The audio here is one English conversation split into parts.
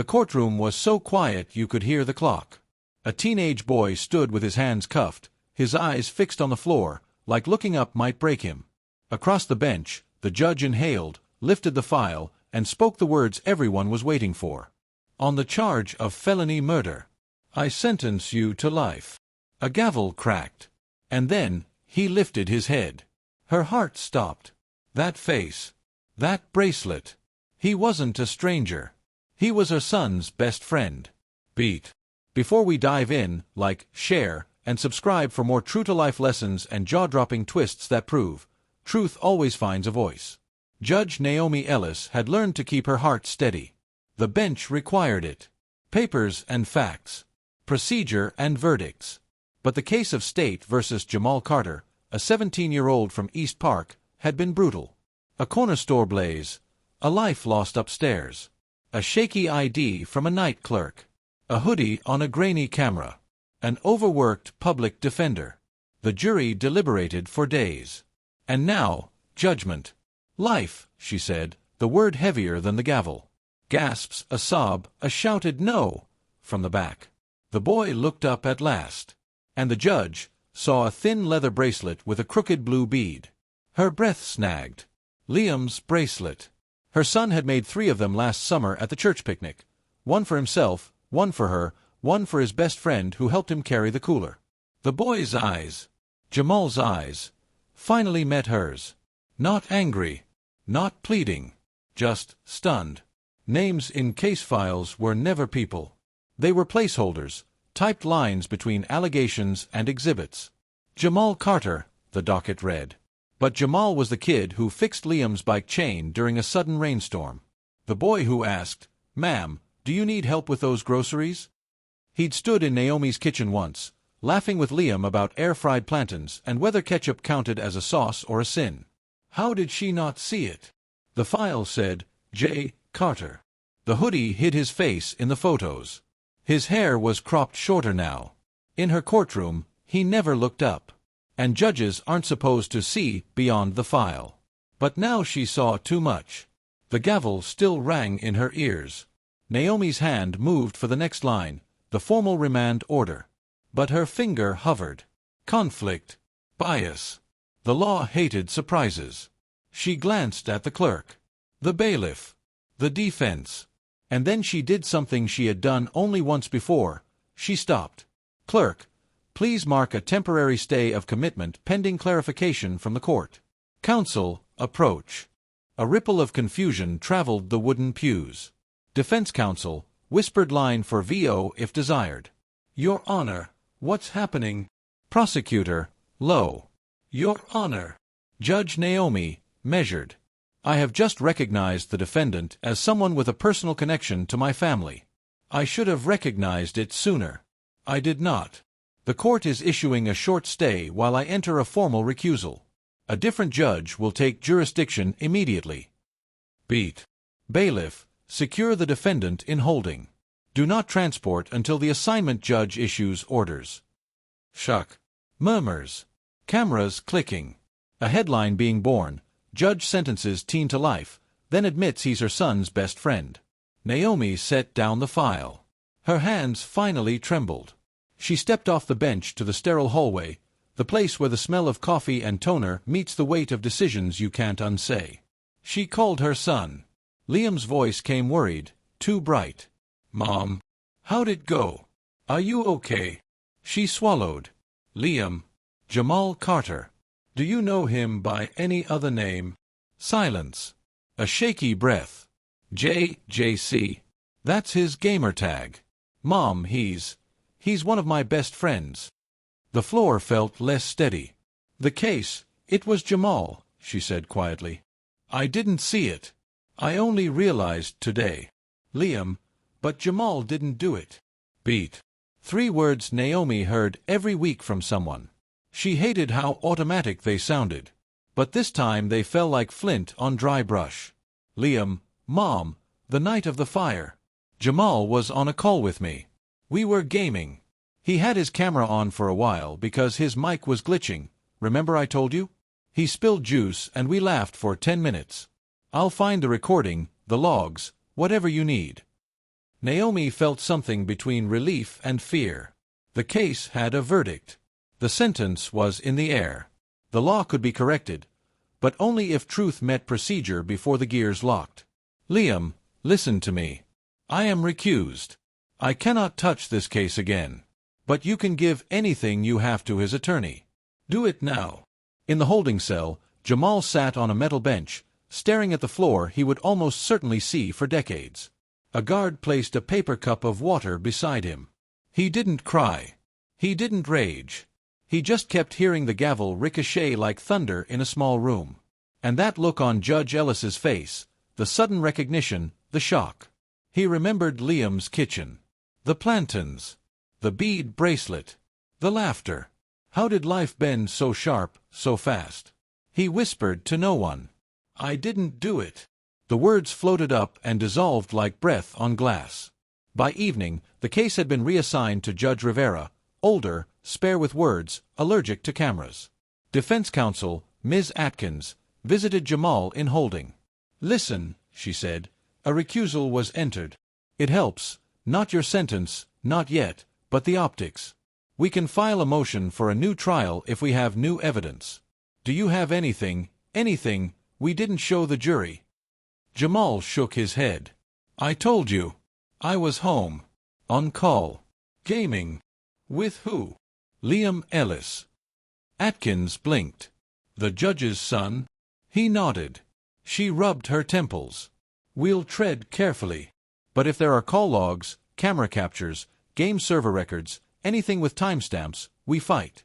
The courtroom was so quiet you could hear the clock. A teenage boy stood with his hands cuffed, his eyes fixed on the floor, like looking up might break him. Across the bench, the judge inhaled, lifted the file, and spoke the words everyone was waiting for. On the charge of felony murder, I sentence you to life. A gavel cracked. And then, he lifted his head. Her heart stopped. That face. That bracelet. He wasn't a stranger. He was her son's best friend. Beat. Before we dive in, like, share, and subscribe for more true-to-life lessons and jaw-dropping twists that prove truth always finds a voice. Judge Naomi Ellis had learned to keep her heart steady. The bench required it. Papers and facts. Procedure and verdicts. But the case of State versus Jamal Carter, a 17-year-old from East Park, had been brutal. A corner store blaze. A life lost upstairs. A shaky ID from a night clerk. A hoodie on a grainy camera. An overworked public defender. The jury deliberated for days. And now, judgment. Life, she said, the word heavier than the gavel. Gasps, a sob, a shouted no, from the back. The boy looked up at last. And the judge saw a thin leather bracelet with a crooked blue bead. Her breath snagged. Liam's bracelet. Her son had made 3 of them last summer at the church picnic. One for himself, one for her, one for his best friend who helped him carry the cooler. The boy's eyes, Jamal's eyes, finally met hers. Not angry, not pleading, just stunned. Names in case files were never people. They were placeholders, typed lines between allegations and exhibits. Jamal Carter, the docket read. But Jamal was the kid who fixed Liam's bike chain during a sudden rainstorm. The boy who asked, "Ma'am, do you need help with those groceries?" He'd stood in Naomi's kitchen once, laughing with Liam about air-fried plantains and whether ketchup counted as a sauce or a sin. How did she not see it? The file said, J. Carter. The hoodie hid his face in the photos. His hair was cropped shorter now. In her courtroom, he never looked up. And judges aren't supposed to see beyond the file. But now she saw too much. The gavel still rang in her ears. Naomi's hand moved for the next line, the formal remand order. But her finger hovered. Conflict. Bias. The law hated surprises. She glanced at the clerk. The bailiff. The defense. And then she did something she had done only once before. She stopped. Clerk, please mark a temporary stay of commitment pending clarification from the court. Counsel, approach. A ripple of confusion traveled the wooden pews. Defense counsel, whispered line for VO if desired. Your Honor, what's happening? Prosecutor, low. Your Honor. Judge Naomi, measured. I have just recognized the defendant as someone with a personal connection to my family. I should have recognized it sooner. I did not. The court is issuing a short stay while I enter a formal recusal. A different judge will take jurisdiction immediately. Beat. Bailiff, secure the defendant in holding. Do not transport until the assignment judge issues orders. Shuck. Murmurs. Cameras clicking. A headline being born. Judge sentences teen to life, then admits he's her son's best friend. Naomi set down the file. Her hands finally trembled. She stepped off the bench to the sterile hallway, the place where the smell of coffee and toner meets the weight of decisions you can't unsay. She called her son. Liam's voice came worried, too bright. Mom. How'd it go? Are you okay? She swallowed. Liam. Jamal Carter. Do you know him by any other name? Silence. A shaky breath. JC. That's his gamer tag. Mom, he's one of my best friends. The floor felt less steady. The case, it was Jamal, she said quietly. I didn't see it. I only realized today. Liam, but Jamal didn't do it. Beat. 3 words Naomi heard every week from someone. She hated how automatic they sounded. But this time they fell like flint on dry brush. Liam, Mom, the night of the fire. Jamal was on a call with me. We were gaming. He had his camera on for a while because his mic was glitching. Remember I told you? He spilled juice and we laughed for 10 minutes. I'll find the recording, the logs, whatever you need. Naomi felt something between relief and fear. The case had a verdict. The sentence was in the air. The law could be corrected, but only if truth met procedure before the gears locked. Liam, listen to me. I am recused. I cannot touch this case again. But you can give anything you have to his attorney. Do it now. In the holding cell, Jamal sat on a metal bench, staring at the floor he would almost certainly see for decades. A guard placed a paper cup of water beside him. He didn't cry. He didn't rage. He just kept hearing the gavel ricochet like thunder in a small room. And that look on Judge Ellis's face, the sudden recognition, the shock. He remembered Liam's kitchen. The plantains. The bead bracelet. The laughter. How did life bend so sharp, so fast? He whispered to no one. I didn't do it. The words floated up and dissolved like breath on glass. By evening, the case had been reassigned to Judge Rivera, older, spare with words, allergic to cameras. Defense counsel, Ms. Atkins, visited Jamal in holding. Listen, she said, a recusal was entered. It helps, not your sentence, not yet, but the optics. We can file a motion for a new trial if we have new evidence. Do you have anything we didn't show the jury? Jamal shook his head. I told you. I was home. On call. Gaming. With who? Liam Ellis. Atkins blinked. The judge's son? He nodded. She rubbed her temples. We'll tread carefully. But if there are call logs, camera captures, game server records, anything with timestamps, we fight.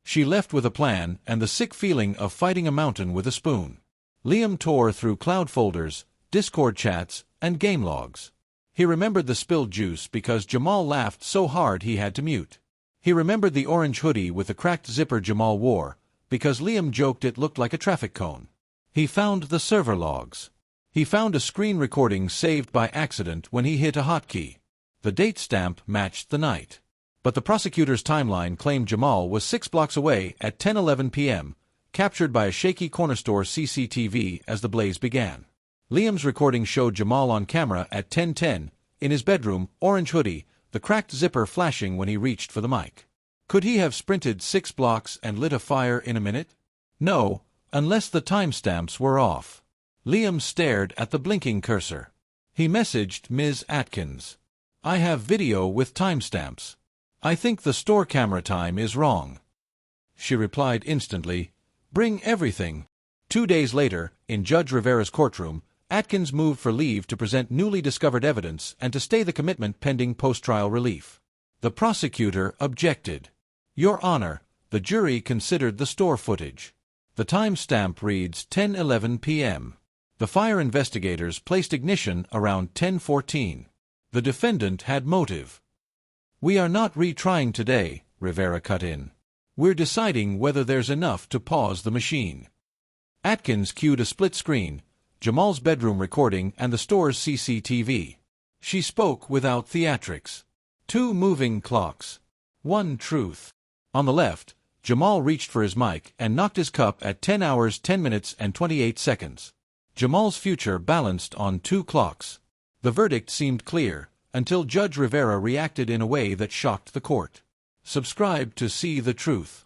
She left with a plan and the sick feeling of fighting a mountain with a spoon. Liam tore through cloud folders, Discord chats, and game logs. He remembered the spilled juice because Jamal laughed so hard he had to mute. He remembered the orange hoodie with the cracked zipper Jamal wore, because Liam joked it looked like a traffic cone. He found the server logs. He found a screen recording saved by accident when he hit a hotkey. The date stamp matched the night. But the prosecutor's timeline claimed Jamal was 6 blocks away at 10:11 p.m., captured by a shaky corner store CCTV as the blaze began. Liam's recording showed Jamal on camera at 10:10, in his bedroom, orange hoodie, the cracked zipper flashing when he reached for the mic. Could he have sprinted 6 blocks and lit a fire in a minute? No, unless the timestamps were off. Liam stared at the blinking cursor. He messaged Ms. Atkins. I have video with timestamps. I think the store camera time is wrong. She replied instantly, bring everything. 2 days later, in Judge Rivera's courtroom, Atkins moved for leave to present newly discovered evidence and to stay the commitment pending post-trial relief. The prosecutor objected. Your Honor, the jury considered the store footage. The timestamp reads 10:11 p.m. The fire investigators placed ignition around 10:14. The defendant had motive. We are not retrying today, Rivera cut in. We're deciding whether there's enough to pause the machine. Atkins cued a split screen, Jamal's bedroom recording and the store's CCTV. She spoke without theatrics. 2 moving clocks. 1 truth. On the left, Jamal reached for his mic and knocked his cup at 10 hours 10 minutes and 28 seconds. Jamal's future balanced on 2 clocks. The verdict seemed clear, until Judge Rivera reacted in a way that shocked the court. Subscribe to see the truth.